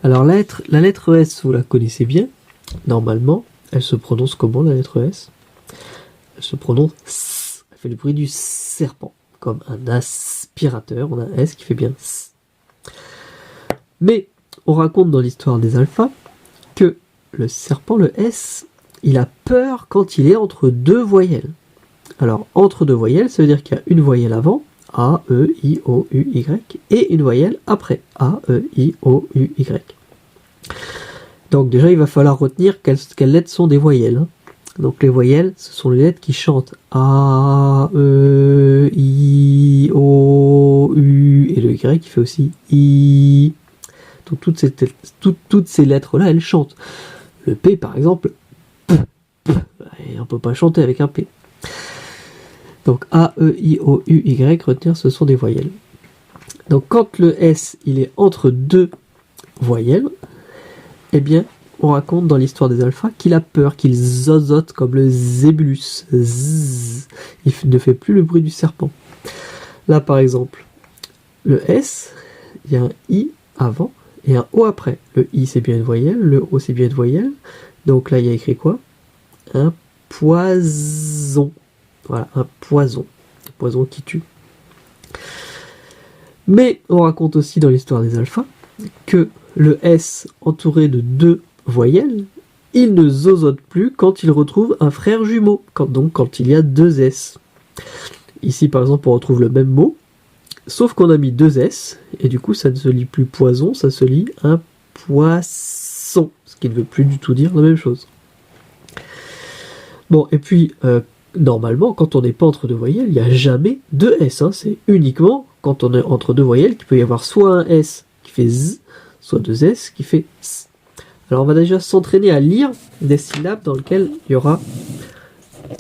Alors la lettre S, vous la connaissez bien. Normalement, elle se prononce comment la lettre S? Elle se prononce S. Elle fait le bruit du serpent. Comme un aspirateur, on a un S qui fait bien S. Mais on raconte dans l'histoire des alphas que le serpent, le S, il a peur quand il est entre deux voyelles. Alors, entre deux voyelles, ça veut dire qu'il y a une voyelle avant, A, E, I, O, U, Y, et une voyelle après, A, E, I, O, U, Y. Donc déjà, il va falloir retenir quelles lettres sont des voyelles. Hein. Donc les voyelles, ce sont les lettres qui chantent A, E, I, O, U, et le Y qui fait aussi I. Donc toutes ces lettres-là, elles chantent. Le P, par exemple, P, P, et on ne peut pas chanter avec un P. Donc A, E, I, O, U, Y, retenir, ce sont des voyelles. Donc quand le S, il est entre deux voyelles, eh bien, on raconte dans l'histoire des alphas qu'il a peur, qu'il zozote comme le zébulus. Zzz. Il ne fait plus le bruit du serpent. Là, par exemple, le S, il y a un I avant et un O après. Le I, c'est bien une voyelle, le O, c'est bien une voyelle. Donc là, il y a écrit quoi? Un poison. Voilà, un poison. Un poison qui tue. Mais on raconte aussi dans l'histoire des alphas que le S entouré de deux voyelles, il ne zozote plus quand il retrouve un frère jumeau, quand il y a deux S. Ici par exemple on retrouve le même mot, sauf qu'on a mis deux S, et du coup ça ne se lit plus poison, ça se lit un poisson, ce qui ne veut plus du tout dire la même chose. Bon, et puis normalement quand on n'est pas entre deux voyelles, il n'y a jamais deux S, hein. C'est uniquement quand on est entre deux voyelles qu'il peut y avoir soit un S qui fait Z, soit deux S qui fait S. Alors on va déjà s'entraîner à lire des syllabes dans lesquelles il y aura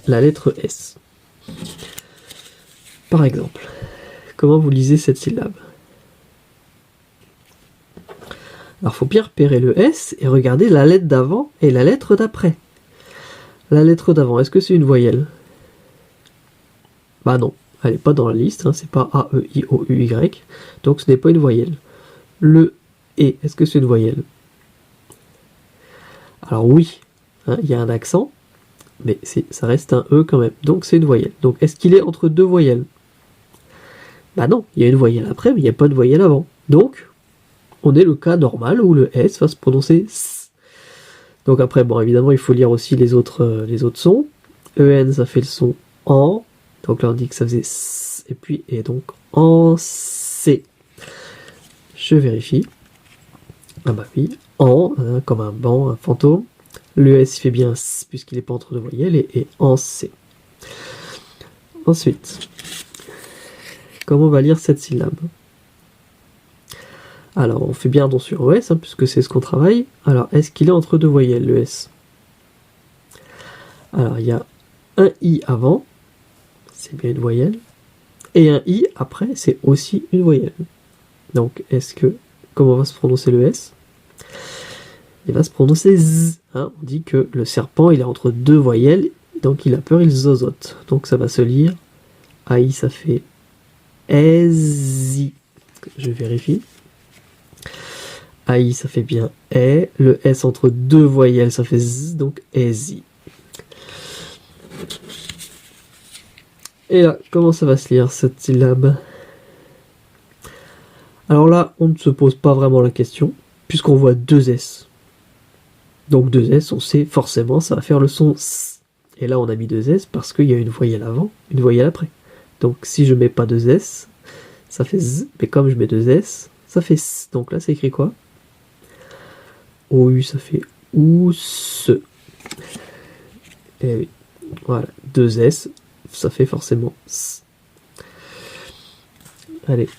la lettre S. Par exemple, comment vous lisez cette syllabe? Alors il faut bien repérer le S et regarder la lettre d'avant et la lettre d'après. La lettre d'avant, est-ce que c'est une voyelle? Bah non, elle n'est pas dans la liste, hein, c'est pas A, E, I, O, U, Y, donc ce n'est pas une voyelle. Le E, est-ce que c'est une voyelle? Alors oui, hein, il y a un accent, mais ça reste un E quand même, donc c'est une voyelle. Donc est-ce qu'il est entre deux voyelles? Bah non, il y a une voyelle après, mais il n'y a pas de voyelle avant. Donc, on est le cas normal où le S va se prononcer S. Donc après, bon, évidemment, il faut lire aussi les autres sons. EN, ça fait le son en, donc là on dit que ça faisait S, et donc en C. Je vérifie. Ah bah oui, en, hein, comme un banc, un fantôme. Le S fait bien S puisqu'il n'est pas entre deux voyelles et en C. Ensuite, comment on va lire cette syllabe? Alors, on fait bien attention au S, hein, puisque c'est ce qu'on travaille. Alors, est-ce qu'il est entre deux voyelles, le S? Alors, il y a un I avant, c'est bien une voyelle, et un I après, c'est aussi une voyelle. Donc, comment va se prononcer le S? Il va se prononcer Z. Hein. On dit que le serpent, il est entre deux voyelles, donc il a peur, il zozote. Donc ça va se lire. AI, ça fait ESI. Je vérifie. AI, ça fait bien E. Le S entre deux voyelles, ça fait Z, donc ESI. Et là, comment ça va se lire, cette syllabe? Alors là, on ne se pose pas vraiment la question, puisqu'on voit deux S. Donc deux S, on sait forcément, ça va faire le son S. Et là, on a mis deux S parce qu'il y a une voyelle avant, une voyelle après. Donc si je mets pas deux S, ça fait Z, mais comme je mets deux S, ça fait S. Donc là, c'est écrit quoi? OU, ça fait OUS. Et oui, voilà, deux S, ça fait forcément S. Allez,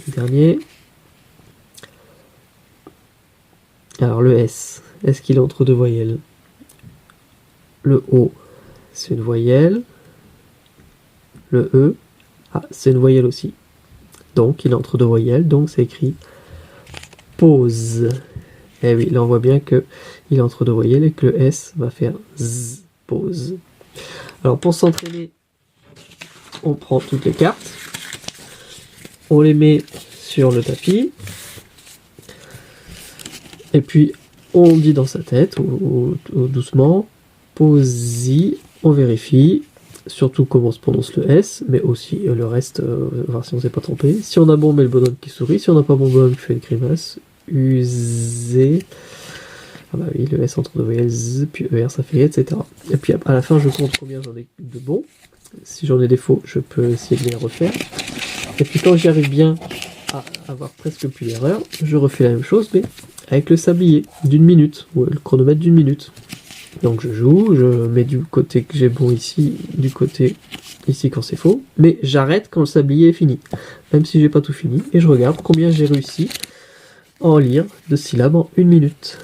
dernier. Alors le S, est-ce qu'il est entre deux voyelles? Le O, c'est une voyelle. Le E, c'est une voyelle aussi. Donc il est entre deux voyelles, donc c'est écrit pause. Et oui, là on voit bien que il est entre deux voyelles et que le S va faire Z, pause. Alors pour s'entraîner, on prend toutes les cartes, on les met sur le tapis, Et puis, on dit dans sa tête, ou doucement, posi, on vérifie, surtout comment se prononce le S, mais aussi le reste, voir si on s'est pas trompé. Si on a bon, on met le bonhomme qui sourit, si on n'a pas bon bonhomme qui fait une grimace. Usé. Ah bah oui, le S entre deux voyelles, Z, puis ER ça fait, etc. Et puis à la fin, je compte combien j'en ai de bons. Si j'en ai des faux, je peux essayer de les refaire. Et puis quand j'y arrive bien à avoir presque plus d'erreur, je refais la même chose, mais avec le sablier d'une minute, ou le chronomètre d'une minute. Donc je joue, je mets du côté que j'ai bon ici, du côté ici quand c'est faux, mais j'arrête quand le sablier est fini, même si j'ai pas tout fini, et je regarde combien j'ai réussi à en lire de syllabes en une minute.